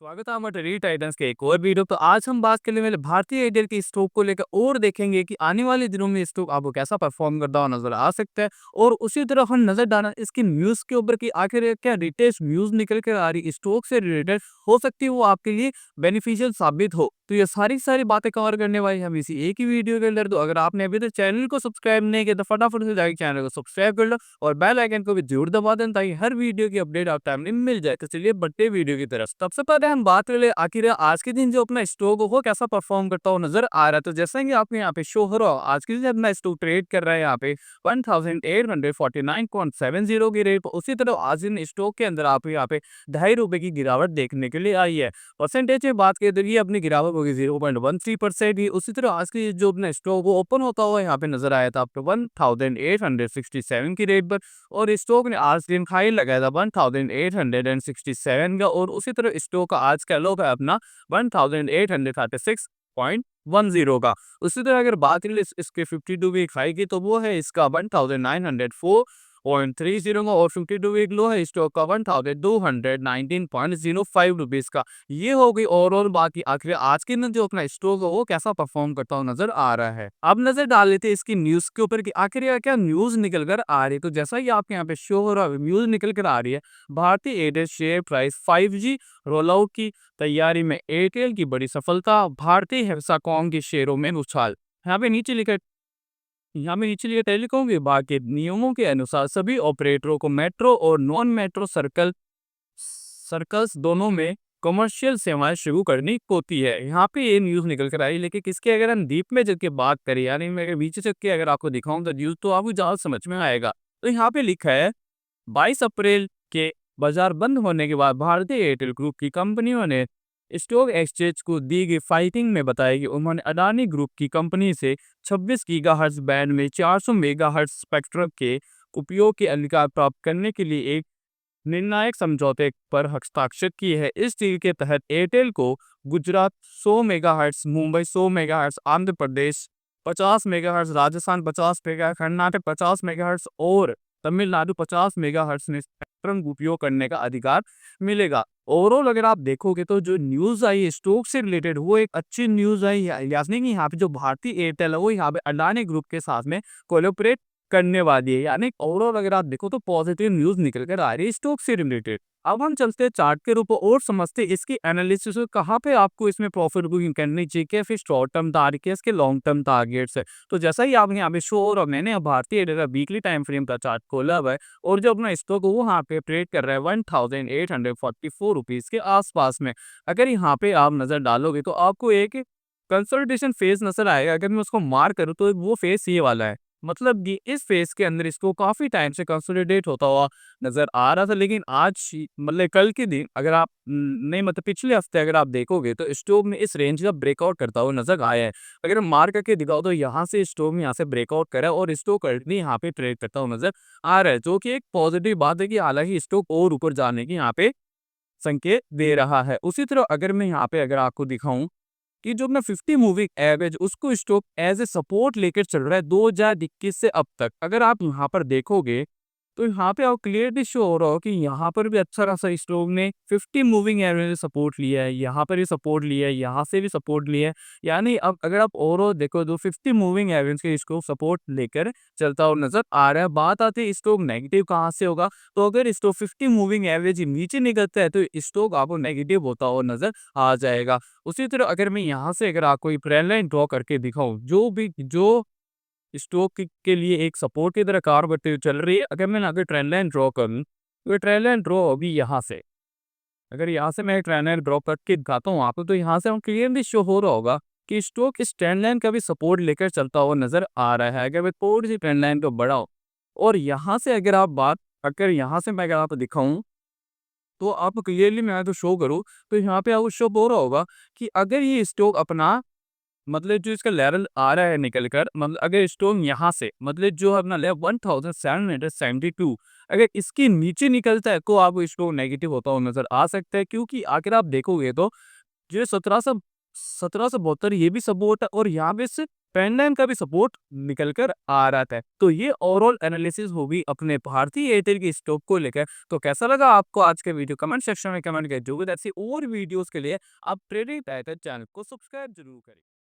स्वागत है हमारे री टाइटंस के एक और वीडियो। तो आज हम बात करने वाले भारतीय एयरटेल के स्टॉक को लेकर और देखेंगे कि आने वाले दिनों में स्टॉक आपको कैसा परफॉर्म करता हुआ नजर आ सकता है। और उसी तरह हम नजर डालना इसकी न्यूज के ऊपर कि आखिर ये क्या लेटेस्ट न्यूज निकल कर आ रही स्टॉक से रिलेटेड हो सकती है वो आपके लिए बेनिफिशियल साबित हो। तो ये सारी बातें कवर करने वाली हम इसी एक ही वीडियो के अंदर। तो अगर आपने अभी तक चैनल को सब्सक्राइब नहीं किया तो फटाफट से जाकर चैनल को सब्सक्राइब कर लो और बेल आइकन को भी जरूर दबा दें ताकि हर वीडियो की अपडेट आप टाइमली मिल जाए। तो चलिए बढ़ते वीडियो की तरफ। सबसे पहले हम बात कर ले आखिर आज के दिन जो अपना स्टॉक हो कैसा परफॉर्म करता हुआ नजर आ रहा है। तो जैसा कि आपको यहाँ पे शो हो रहा हो आज के दिन अपना स्टॉक ट्रेड कर रहा है यहाँ पे 1849.70 की रेट। उसी तरह आज दिन स्टॉक के अंदर आप यहाँ पे ₹2.5 की गिरावट देखने के लिए आई है। परसेंटेज में बात करें तो ये अपनी गिरावट होगी 0.13% ही। उसी तरह आज की जो अपना स्टॉक वो ओपन होता हुआ यहाँ पे नजर आया था आपको 1867 की रेट पर। और स्टॉक ने आज दिन हाई लगाया था 1867 का। और उसी तरह स्टॉक का आज का लो है अपना 1836.10 का। उसी तरह अगर बात करें इसके 52 वीक हाई की तो वो है इसका 1904.30 का। और 52 वीक लो है स्टॉक का 1219.05 का। ये हो गई ओवरऑल। बाकी आखिर आज के दिन जो अपना स्टॉक है वो कैसा परफॉर्म करता हुआ नजर आ रहा है। अब नजर डाल लेते हैं इसकी न्यूज के ऊपर कि आखिर यह क्या न्यूज निकल कर आ रही है। तो जैसा ही आपके यहाँ पे शो हो रहा है न्यूज निकल कर आ रही है भारतीय Airtel share price 5G roll out की तैयारी में एयरटेल की बड़ी सफलता, भारतीय हेक्साकॉम के शेयरों में उछाल। यहाँ पे नीचे लिखा टेलीकॉम विभाग के नियमों के अनुसार सभी ऑपरेटरों को मेट्रो और नॉन मेट्रो सर्कल्स दोनों में कमर्शियल सेवाएं शुरू करनी होती है। यहाँ पे ये न्यूज निकल कर आई। लेकिन किसके अगर हम डीप में चल के बात करें यानी मैं अगर नीचे चल के अगर आपको दिखाऊं तो न्यूज तो आपको ज्यादा समझ में आएगा। तो यहाँ पे लिखा है 22 अप्रैल के बाजार बंद होने के बाद भारतीय एयरटेल ग्रुप की कंपनियों ने स्टॉक एक्सचेंज को दी गई फाइटिंग में बताया कि उन्होंने अडानी ग्रुप की कंपनी से 26 गीगाहर्ट्ज बैंड में 400 मेगाहर्ट्ज स्पेक्ट्रम के उपयोग के अधिकार प्राप्त करने के लिए एक निर्णायक समझौते पर हस्ताक्षर किए हैं। इस डील के तहत एयरटेल को Gujarat 100 megahertz, Mumbai 100 megahertz, Andhra Pradesh 50 megahertz, Rajasthan 50 megahertz, Karnataka 50 megahertz और तमिलनाडु 50 मेगाहर्ट्ज में स्पेक्ट्रम उपयोग करने का अधिकार मिलेगा। ओवरऑल अगर आप देखोगे तो जो न्यूज आई स्टॉक से रिलेटेड वो एक अच्छी न्यूज आई। यानी कि यहाँ पे जो भारतीय एयरटेल है वो यहाँ पे अडानी ग्रुप के साथ में कोलैबोरेट करने वाली है। यानी ओवरऑल अगर आप देखो तो पॉजिटिव न्यूज निकल कर आ रही है स्टॉक से रिलेटेड। अब हम चलते हैं चार्ट के ऊपर और समझते हैं इसकी एनालिसिस कहाँ पे आपको इसमें प्रॉफिट बुकिंग करनी चाहिए, क्या फिर शॉर्ट टर्म टारगेट इसके लॉन्ग टर्म टारगेट्स है। तो जैसा ही आपने यहाँ पे शो और मैंने अब भारतीय एयरटेल का वीकली टाइम फ्रेम का चार्ट खोला हुआ है और जो अपना स्टॉक है वो यहाँ पे ट्रेड कर रहा है 1844 रुपीज के आसपास में। अगर यहाँ पे आप नजर डालोगे तो आपको एक कंसोलिडेशन फेज नजर आएगा। अगर मैं उसको मार्क करूँ तो वो फेज ये वाला है। मतलब कि इस फेज के अंदर इसको काफी टाइम से कंसोलिडेट होता हुआ नजर आ रहा था। लेकिन आज मतलब कल के दिन अगर आप नहीं मतलब पिछले हफ्ते अगर आप देखोगे तो स्टॉक में इस रेंज का ब्रेकआउट करता हुआ नजर आया है। अगर मार्क करके दिखाओ तो यहाँ से स्टॉक में यहाँ से ब्रेकआउट करा और स्टॉक करंटली यहाँ पे ट्रेड करता हुआ नजर आ रहा है, जो कि एक पॉजिटिव बात है कि हालांकि स्टॉक और ऊपर जाने की यहाँ पे संकेत दे रहा है। उसी तरह अगर मैं यहाँ पे अगर आपको दिखाऊं कि जो अपना 50 मूविंग एवरेज उसको स्टॉक एज ए सपोर्ट लेकर चल रहा है 2021 से अब तक। अगर आप यहाँ पर देखोगे तो यहाँ पे आप क्लियरली शो हो रहा हो कि यहाँ पर भी अच्छा खासा स्टॉक ने 50 मूविंग एवरेज सपोर्ट लिया है, यहाँ पर भी सपोर्ट लिया है, यहाँ से भी सपोर्ट लिया है। यानी अब अगर आप ओवरऑल देखो तो 50 मूविंग एवरेज के स्टॉक सपोर्ट लेकर चलता हुआ नजर आ रहा है। बात आती है स्टॉक नेगेटिव कहाँ से होगा। तो अगर स्टॉक 50 मूविंग एवरेज नीचे निकलता है तो स्टॉक आपको नेगेटिव होता हुआ नजर आ जाएगा। उसी तरह अगर मैं यहाँ से अगर आपको ट्रेंड लाइन ड्रॉ करके दिखाऊं जो स्टॉक के लिए एक सपोर्ट की तरह कार बढ़ते हुए चल रही है। अगर मैं अगर ट्रेंड लाइन ड्रॉ करूँ तो ये ट्रेंड लाइन ड्रॉ होगी यहाँ से। अगर यहाँ से मैं ट्रेंड लाइन ड्रॉ करके दिखाता हूँ आपको तो यहाँ से हम क्लियरली शो हो रहा होगा कि स्टॉक इस ट्रेंड लाइन का भी सपोर्ट लेकर चलता हुआ नजर आ रहा है। अगर मैं थोड़ी सी ट्रेंड लाइन को बढ़ाऊँ और यहाँ से अगर यहाँ से मैं अगर आपको दिखाऊँ तो आपको क्लियरली मैं तो शो करूँ तो यहाँ पे आपको शो हो रहा होगा कि अगर ये स्टॉक अपना मतलब जो इसका लेवल आ रहा है निकल कर मतलब अगर स्टॉक यहाँ से मतलब जो अपना लेवल 1772 अगर इसके नीचे निकलता है तो आपको स्टॉक नेगेटिव होता हुआ नजर आ सकता है। क्योंकि अगर आप देखोगे तो जो 1772 ये भी सपोर्ट है और यहाँ पे से पेन का भी सपोर्ट निकल कर आ रहा था। तो ये ओवरऑल एनालिसिस होगी अपने भारतीय एयरटेल की स्टॉक को लेकर। तो कैसा लगा आपको आज का वीडियो? कमेंट सेक्शन में कमेंट करें। जो भी ऐसी और वीडियोस के लिए आप ट्रेडिंग टाइटल चैनल को सब्सक्राइब जरूर करें।